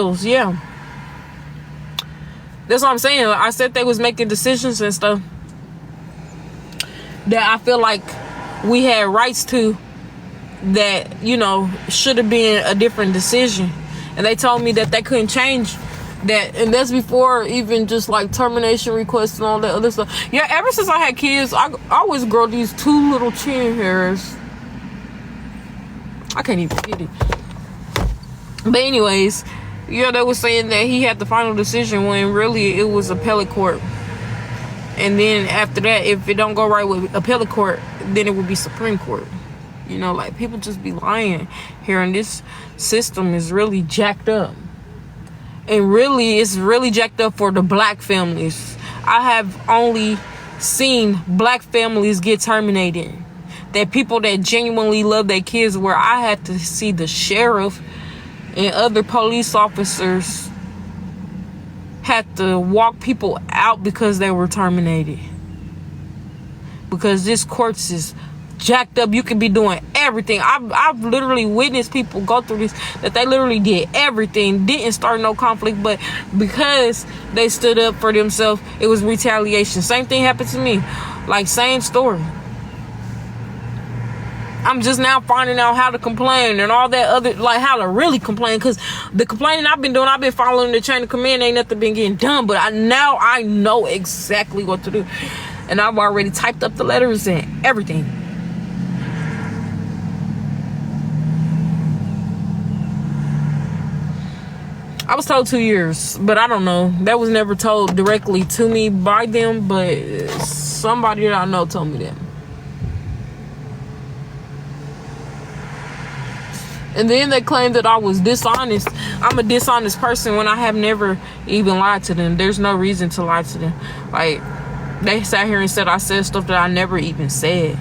Yeah, that's what I'm saying. I said they was making decisions and stuff that I feel like we had rights to, that, you know, should have been a different decision. And they told me that they couldn't change that. And that's before even just like termination requests and all that other stuff. Yeah, ever since I had kids, I always grow these 2 little chin hairs. I can't even get it. But anyways, yeah, they were saying that he had the final decision when really it was appellate court. And then after that, if it don't go right with appellate court, then it would be Supreme Court. You know, like, people just be lying here, and this system is really jacked up. And really, it's really jacked up for the black families. I have only seen black families get terminated. That people that genuinely love their kids, where I had to see the sheriff and other police officers had to walk people out because they were terminated. Because this courts is jacked up. You can be doing everything. I've literally witnessed people go through this, that they literally did everything, didn't start no conflict, but because they stood up for themselves, it was retaliation. Same thing happened to me. Like, same story. I'm just now finding out how to complain and all that other, like, how to really complain, because the complaining I've been doing, I've been following the chain of command, ain't nothing been getting done. But now I know exactly what to do, and I've already typed up the letters and everything. I was told 2 years, but I don't know. That was never told directly to me by them, but somebody that I know told me that. And then they claimed that I was dishonest. I'm a dishonest person when I have never even lied to them. There's no reason to lie to them. Like, they sat here and said I said stuff that I never even said.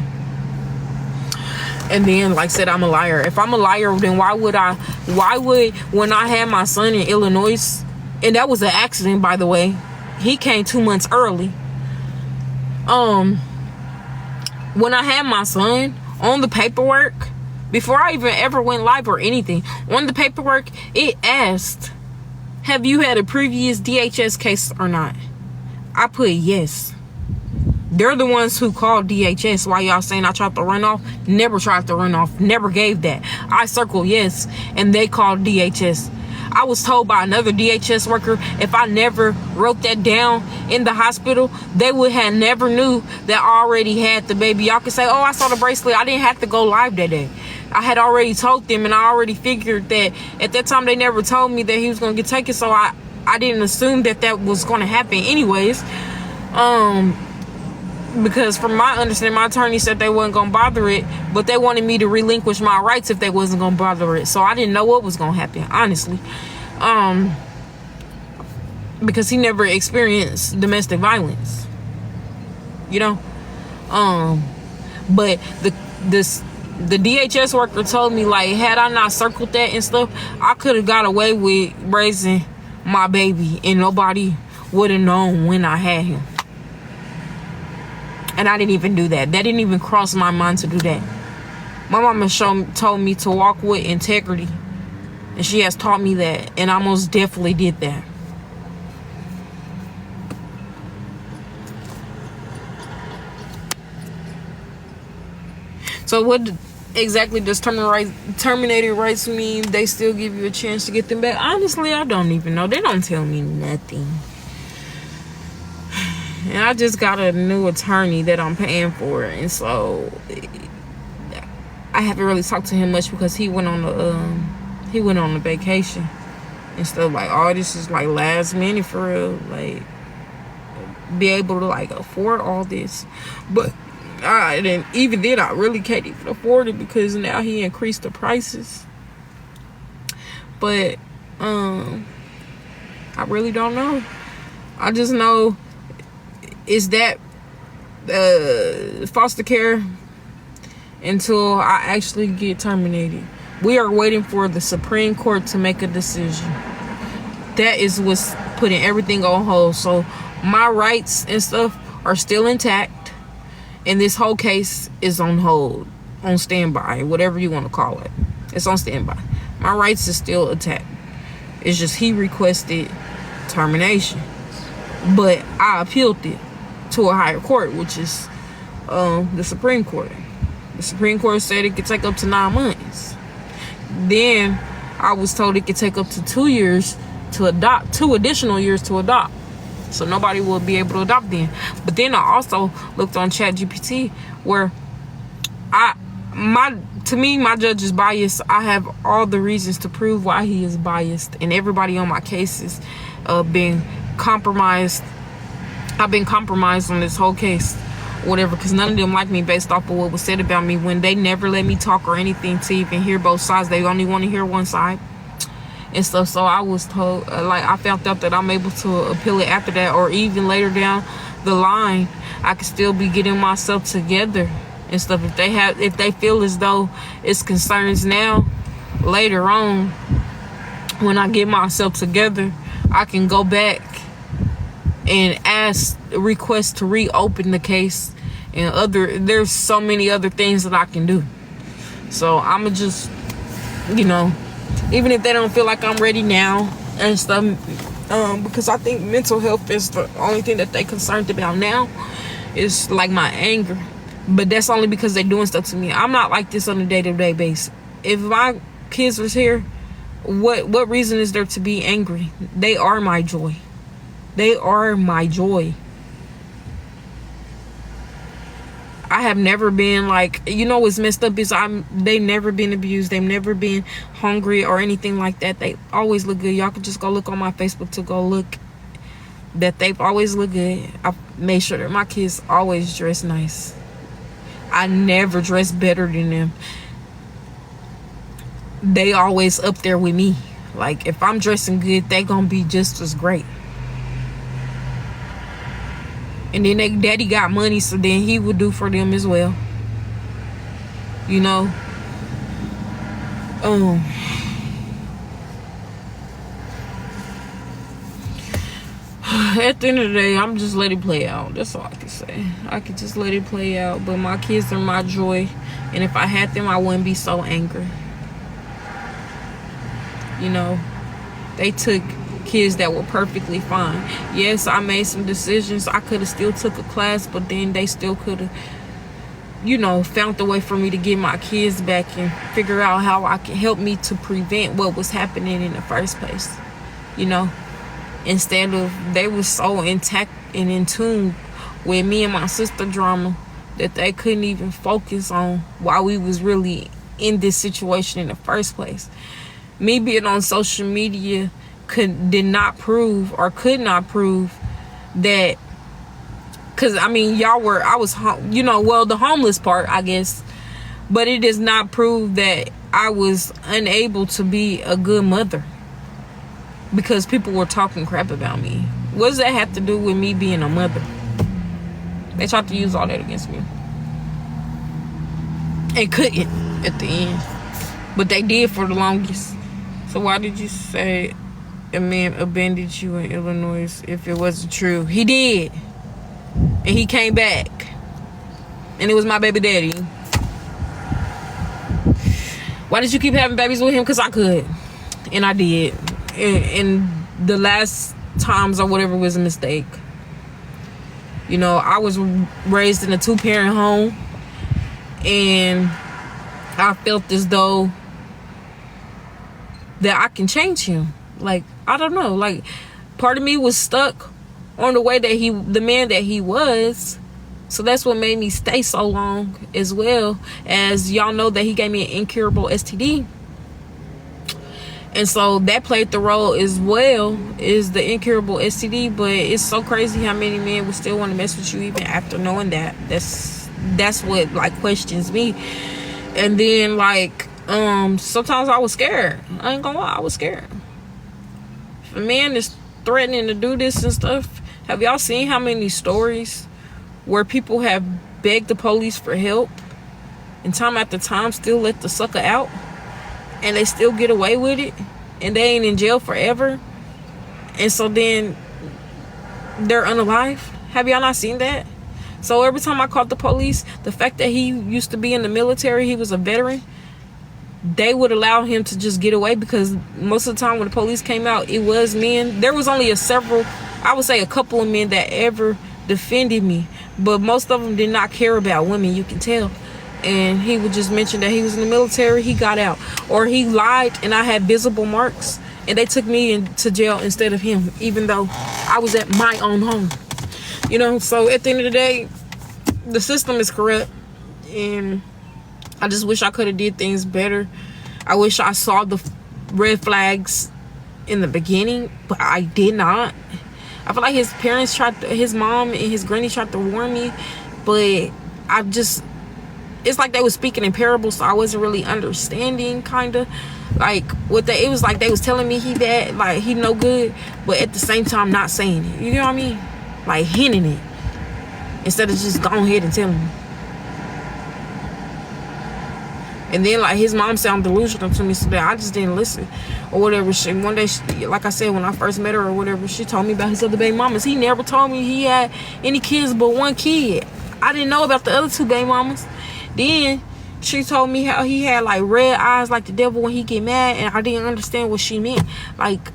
And then, like, said I'm a liar. If I'm a liar, then why would when I had my son in Illinois, and that was an accident, by the way, he came 2 months early. When I had my son, on the paperwork, before I even ever went live or anything, on the paperwork, it asked, have you had a previous DHS case or not? I put yes. They're the ones who called DHS. Why y'all saying I tried to run off? Never tried to run off. Never gave that. I circled yes, and they called DHS. I was told by another DHS worker, if I never wrote that down in the hospital, they would have never knew that I already had the baby. Y'all could say, oh, I saw the bracelet. I didn't have to go live that day. I had already told them, and I already figured that at that time they never told me that he was going to get taken, so I didn't assume that was going to happen anyways. Because from my understanding, my attorney said they wasn't going to bother it, but they wanted me to relinquish my rights if they wasn't going to bother it. So I didn't know what was going to happen, honestly. Because he never experienced domestic violence, you know. But the DHS worker told me, like, had I not circled that and stuff, I could have got away with raising my baby and nobody would have known when I had him. And I didn't even do that. That didn't even cross my mind to do that. My mama told me to walk with integrity, and she has taught me that, and I most definitely did that. So what exactly does terminated rights mean? They still give you a chance to get them back? Honestly, I don't even know. They don't tell me nothing. And I just got a new attorney that I'm paying for, and so I haven't really talked to him much because he went on a vacation and stuff. Like, all this is like last minute for real. Like, be able to like afford all this, but and even then I really can't even afford it because now he increased the prices. But I really don't know. I just know is that foster care until I actually get terminated. We are waiting for the Supreme Court to make a decision. That is what's putting everything on hold. So my rights and stuff are still intact, and this whole case is on hold, on standby, whatever you want to call it. It's on standby. My rights is still intact. It's just he requested termination, but I appealed it to a higher court, which is the Supreme Court. The Supreme Court said it could take up to 9 months. Then I was told it could take up to 2 years to adopt, 2 additional years to adopt. So nobody will be able to adopt then. But then I also looked on ChatGPT where to me, my judge is biased. I have all the reasons to prove why he is biased, and everybody on my cases been compromised. I've been compromised on this whole case, whatever, because none of them like me based off of what was said about me, when they never let me talk or anything to even hear both sides. They only want to hear one side and stuff. So I was told, like, I found out that I'm able to appeal it after that, or even later down the line, I could still be getting myself together and stuff. If they feel as though it's concerns now, later on, when I get myself together, I can go back and request to reopen the case, and there's so many other things that I can do. So I'ma just, even if they don't feel like I'm ready now and stuff, because I think mental health is the only thing that they concerned about now, is like my anger. But that's only because they're doing stuff to me. I'm not like this on a day-to-day basis. If my kids was here, what reason is there to be angry? They are my joy. They are my joy. I have never been like, what's messed up is they've never been abused. They've never been hungry or anything like that. They always look good. Y'all can just go look on my Facebook to go look that they've always looked good. I made sure that my kids always dress nice. I never dress better than them. They always up there with me. Like, if I'm dressing good, they gonna be just as great. And then their daddy got money, so then he would do for them as well. At the end of the day, I'm just let it play out. That's all I can say. I could just let it play out. But my kids are my joy, and if I had them, I wouldn't be so angry. They took kids that were perfectly fine. Yes, I made some decisions. I could have still took a class, but then they still could have, found a way for me to get my kids back and figure out how I can help me to prevent what was happening in the first place. Instead of, they were so intact and in tune with me and my sister drama that they couldn't even focus on why we was really in this situation in the first place. Me being on social media could not prove that, because the homeless part, I guess, but it does not prove that I was unable to be a good mother because people were talking crap about me. What does that have to do with me being a mother? They tried to use all that against me and couldn't at the end, but they did for the longest. So why did you say a man abandoned you in Illinois if it wasn't true? He did. And he came back. And it was my baby daddy. Why did you keep having babies with him? Because I could. And I did. And the last times or whatever was a mistake. I was raised in a 2-parent home. And I felt as though that I can change him. Like, I don't know. Like, part of me was stuck on the way that the man that he was. So that's what made me stay so long, as well as y'all know that he gave me an incurable STD. And so that played the role as well, is the incurable STD. But it's so crazy how many men would still want to mess with you even after knowing that. That's what, like, questions me. And then, like, sometimes I was scared. I ain't gonna lie, I was scared. If a man is threatening to do this and stuff, have y'all seen how many stories where people have begged the police for help and time after time still let the sucker out and they still get away with it and they ain't in jail forever, and so then they're unalive? Have y'all not seen that? So every time I called the police, the fact that he used to be in the military, he was a veteran, they would allow him to just get away, because most of the time when the police came out, it was men. There was only a couple of men that ever defended me, but most of them did not care about women, you can tell. And he would just mention that he was in the military, he got out, or he lied and I had visible marks and they took me into jail instead of him, even though I was at my own home. So at the end of the day, the system is corrupt, and I just wish I could have did things better. I wish I saw the red flags in the beginning, but I did not. I feel like his mom and his granny tried to warn me, but it's like they was speaking in parables, so I wasn't really understanding, kind of. Like, it was like they was telling me he bad, like, he no good, but at the same time not saying it. You know what I mean? Like, hinting it, instead of just going ahead and telling me. And then, like, his mom sounded delusional to me, so that I just didn't listen or whatever. One day, like I said, when I first met her or whatever, she told me about his other baby mamas. He never told me he had any kids but one kid. I didn't know about the other two baby mamas. Then she told me how he had like red eyes like the devil when he get mad, and I didn't understand what she meant. Like,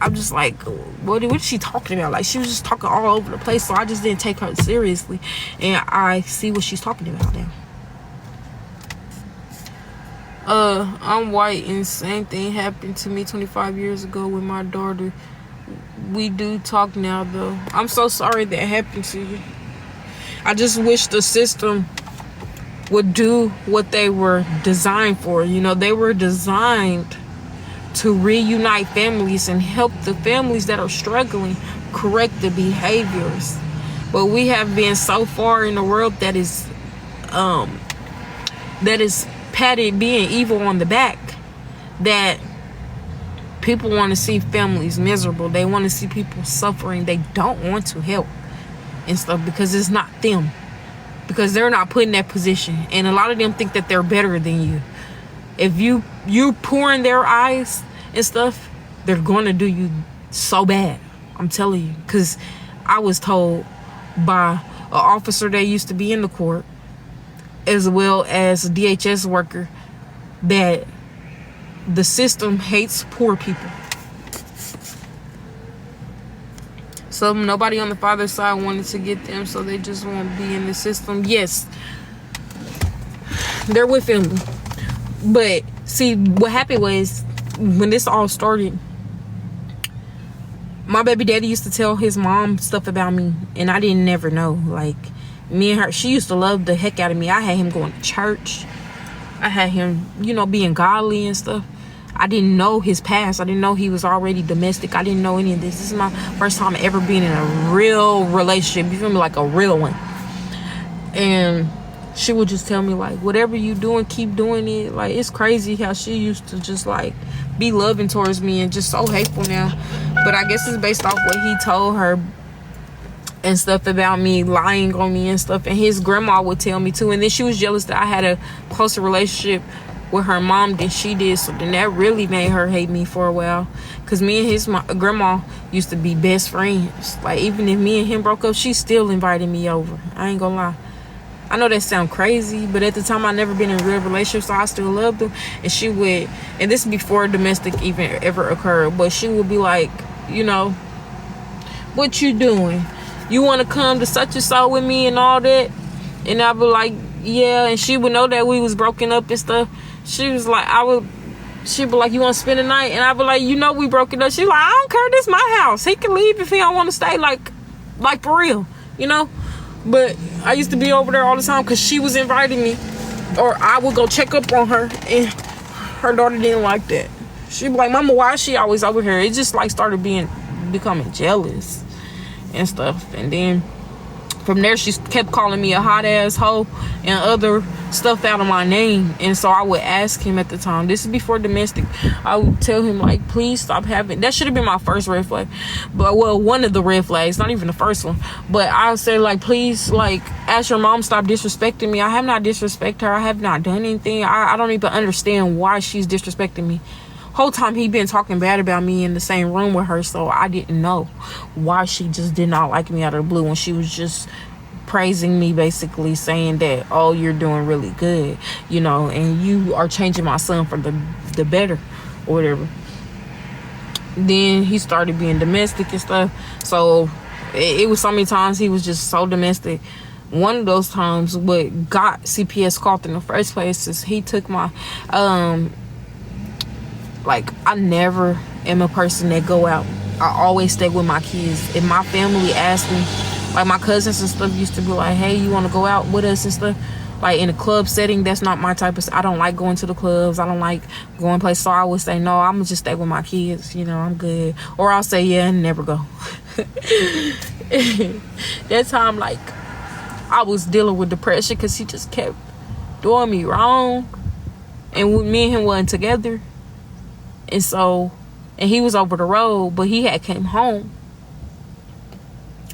I'm just like, what is she talking about? Like, she was just talking all over the place, so I just didn't take her seriously. And I see what she's talking about now. I'm white, and same thing happened to me 25 years ago with my daughter. We do talk now, though. I'm so sorry that happened to you. I just wish the system would do what they were designed for. They were designed to reunite families and help the families that are struggling correct the behaviors. But we have been so far in the world that is patted being evil on the back, that people want to see families miserable. They want to see people suffering. They don't want to help and stuff, because it's not them, because they're not put in that position. And a lot of them think that they're better than you. If you pour in their eyes and stuff, they're going to do you so bad. I'm telling you, because I was told by an officer that used to be in the court, as well as a DHS worker, that the system hates poor people. So nobody on the father's side wanted to get them, so they just won't be in the system. Yes, they're with family. But see, what happened was, when this all started, my baby daddy used to tell his mom stuff about me, and I didn't never know. Like, me and her, she used to love the heck out of me. I had him going to church. I had him, being godly and stuff. I didn't know his past. I didn't know he was already domestic. I didn't know any of this. This is my first time ever being in a real relationship. You feel me? Like a real one. And she would just tell me, like, whatever you doing, keep doing it. Like, it's crazy how she used to just, like, be loving towards me and just so hateful now. But I guess it's based off what he told her and stuff about me, lying on me and stuff. And his grandma would tell me too. And then she was jealous that I had a closer relationship with her mom than she did. So then that really made her hate me for a while, because me and his grandma used to be best friends. Like, even if me and him broke up, she still invited me over. I ain't gonna lie. I know that sound crazy, but at the time I never been in a real relationship, so I still loved him. And she would, and this is before domestic even ever occurred, but she would be like, what you doing? You want to come to such and so with me and all that? And I'd be like, yeah. And she would know that we was broken up and stuff. She was like, she'd be like, you want to spend the night? And I'd be like, we broken up. She's like, I don't care, this my house. He can leave if he don't want to stay, like for real, But I used to be over there all the time because she was inviting me, or I would go check up on her, and her daughter didn't like that. She'd be like, Mama, why is she always over here? It just like started becoming jealous and stuff. And then from there, she kept calling me a hot ass hoe and other stuff out of my name. And so I would ask him at the time, this is before domestic, I would tell him, like, please stop having, that should have been my first red flag, but one of the red flags, not even the first one. But I would say, like, please, like, ask your mom stop disrespecting me. I have not disrespected her. I have not done anything. I don't even understand why she's disrespecting me. Whole time he been talking bad about me in the same room with her, so I didn't know why she just did not like me out of the blue when she was just praising me, basically saying that, oh, you're doing really good, you know, and you are changing my son for the better or whatever. Then he started being domestic and stuff. So it was so many times he was just so domestic. One of those times what got CPS called in the first place is he took my like, I never am a person that go out. I always stay with my kids. If my family asks me, like my cousins and stuff used to be like, hey, you want to go out with us and stuff, like in a club setting, that's not my type of, I don't like going to the clubs, I don't like going places. So I would say, no, I'm gonna just stay with my kids, you know, I'm good. Or I'll say, yeah, and never go. That time, like, I was dealing with depression because he just kept doing me wrong, and me and him wasn't together. And so, and he was over the road, but he had came home.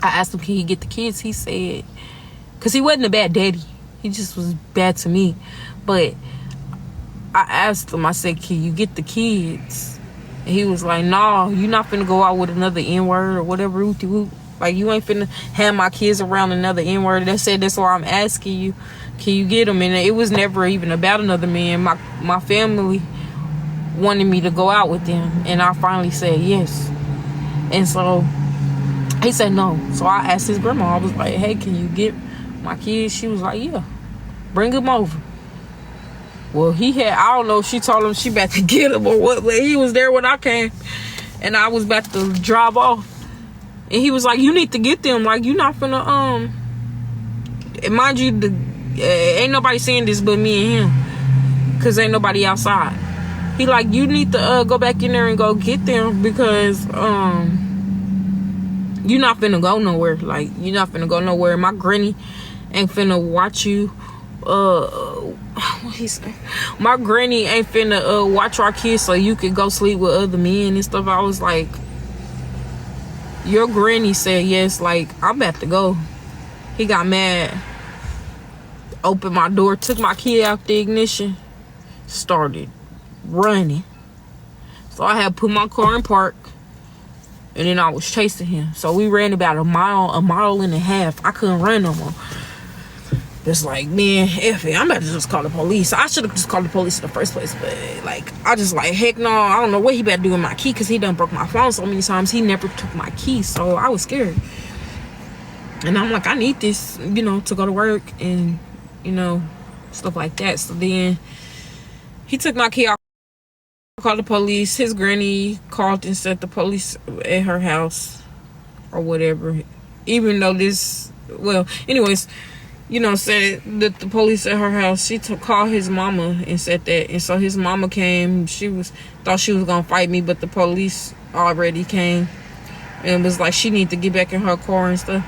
I asked him, can he get the kids? He said, because he wasn't a bad daddy, he just was bad to me. But I asked him, I said, can you get the kids? And he was like, no, you're not finna go out with another N-word or whatever. Like, you ain't finna have my kids around another N-word. That's why I'm asking you, can you get them? And it was never even about another man. My family wanted me to go out with them, and I finally said yes. And so he said no. So I asked his grandma, I was like, hey, can you get my kids? She was like, yeah, bring them over. Well, he had, I don't know, she told him she about to get him or what, but he was there when I came, and I was about to drive off. And he was like, you need to get them. Like, you're not finna, and mind you, ain't nobody saying this but me and him, because ain't nobody outside. He like, you need to go back in there and go get them, because you're not finna go nowhere. Like, you're not finna go nowhere. My granny ain't finna watch you. What he say? My granny ain't finna watch our kids so you could go sleep with other men and stuff. I was like, your granny said yes. Like, I'm about to go. He got mad, opened my door, took my key out the ignition, started running. So I had put my car in park, and then I was chasing him. So we ran about a mile and a half. I couldn't run no more. It's like, man, F it, I'm about to just call the police. I should have just called the police in the first place, but like, I just like, heck no, I don't know what he about to do with my key, because he done broke my phone so many times. He never took my key, so I was scared. And I'm like, I need this, you know, to go to work and, you know, stuff like that. So then he took my key. I called the police. His granny called and said the police at her house or whatever. Even though this, well, anyways, you know, said that the police at her house. She called his mama and said that. And so his mama came. Thought she was gonna fight me, but the police already came and was like, she need to get back in her car and stuff.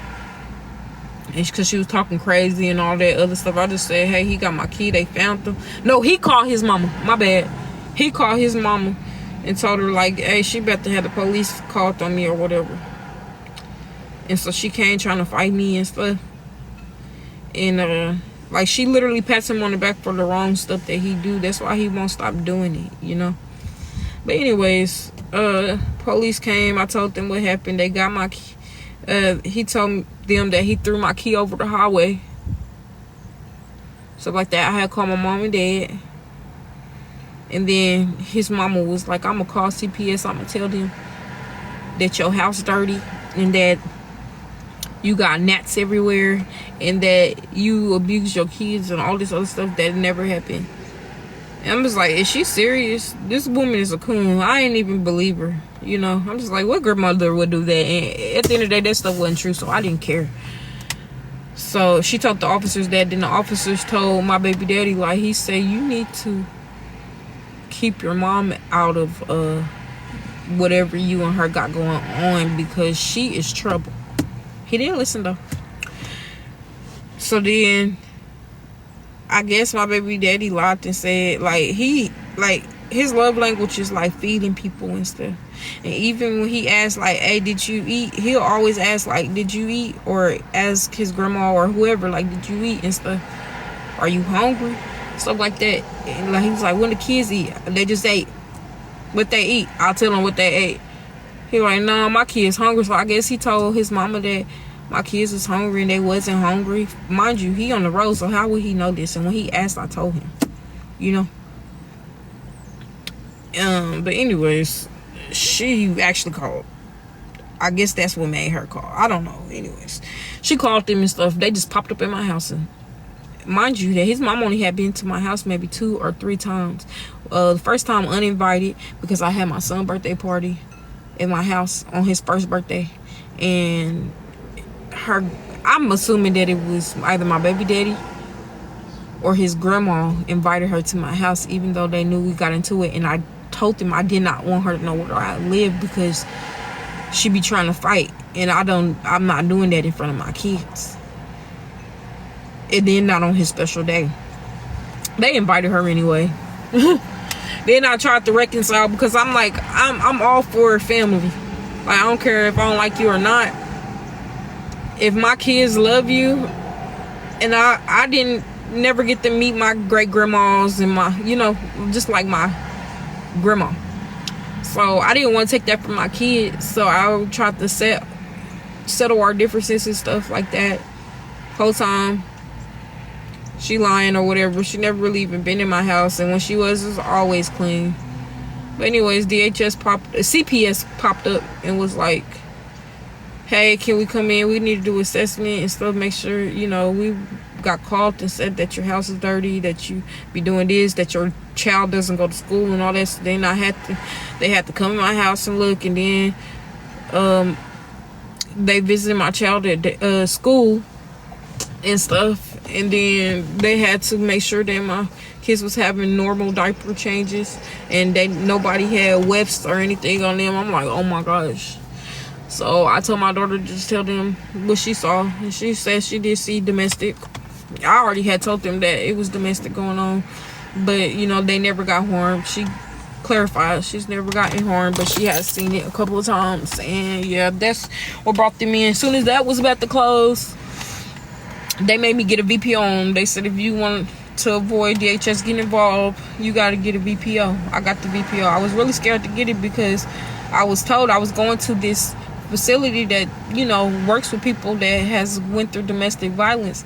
And because she was talking crazy and all that other stuff, I just said, hey, he got my key. They found them. No, he called his mama. My bad. He called his mama and told her, like, hey, she about to have the police called on me or whatever. And so she came trying to fight me and stuff. And like, she literally pats him on the back for the wrong stuff that he do. That's why he won't stop doing it, you know. But anyways, police came. I told them what happened. They got my key. He told them that he threw my key over the highway. So like that, I had to call my mom and dad. And then his mama was like, I'm gonna call CPS. I'm gonna tell them that your house dirty and that you got gnats everywhere and that you abuse your kids and all this other stuff that never happened. And I'm just like, is she serious? This woman is a coon. I ain't even believe her, you know. I'm just like, what grandmother would do that? And at the end of the day, that stuff wasn't true, so I didn't care. So she told the officers that. Then the officers told my baby daddy, like, he said, you need to keep your mom out of whatever you and her got going on, because she is trouble. He didn't listen though. So then I guess my baby daddy lied and said, like, his love language is like feeding people and stuff. And even when he asked, like, hey, did you eat, he'll always ask, like, did you eat? Or ask his grandma or whoever, like, did you eat and stuff? Are you hungry? Stuff like that. And like, he was like, when the kids eat, they just ate. What they eat, I'll tell them what they ate. He like, no, my kid's hungry. So I guess he told his mama that my kids was hungry and they wasn't hungry. Mind you, he on the road, so how would he know this? And when he asked, I told him, you know. But anyways, she actually called. I guess that's what made her call. I don't know. Anyways, she called them and stuff. They just popped up in my house. And mind you, that his mom only had been to my house maybe 2 or 3 times. The first time uninvited because I had my son's birthday party in my house on his first birthday. And I'm assuming that it was either my baby daddy or his grandma invited her to my house, even though they knew we got into it. And I told them I did not want her to know where I lived because she be trying to fight, and I'm not doing that in front of my kids. And then not on his special day. They invited her anyway. Then I tried to reconcile because I'm like, I'm all for family. Like, I don't care if I don't like you or not. If my kids love you, and I didn't never get to meet my great grandmas and my, you know, just like my grandma. So I didn't want to take that from my kids. So I tried to settle our differences and stuff like that. Whole time she lying or whatever. She never really even been in my house, and when she was, it was always clean. But anyways, CPS popped up and was like, hey, can we come in? We need to do assessment and stuff. Make sure, you know, we got called and said that your house is dirty, that you be doing this, that your child doesn't go to school and all that. So then they had to come in my house and look, and then they visited my child at school and stuff, and then they had to make sure that my kids was having normal diaper changes, and nobody had wefts or anything on them. I'm like, oh my gosh. So I told my daughter to just tell them what she saw, and she said she did see domestic. I already had told them that it was domestic going on, but you know, they never got harmed. She clarified she's never gotten harmed, but she has seen it a couple of times, and yeah, that's what brought them in. As soon as that was about to close, they made me get a VPO on. They said if you want to avoid DHS getting involved, you got to get a VPO. I got the VPO. I was really scared to get it because I was told I was going to this facility that, you know, works with people that has went through domestic violence.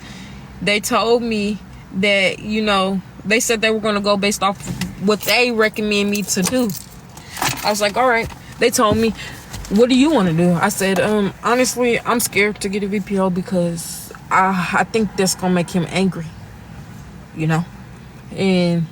They told me that, you know, they said they were going to go based off what they recommend me to do. I was like, all right. They told me, what do you want to do? I said, honestly, I'm scared to get a VPO because I think that's going to make him angry, you know. And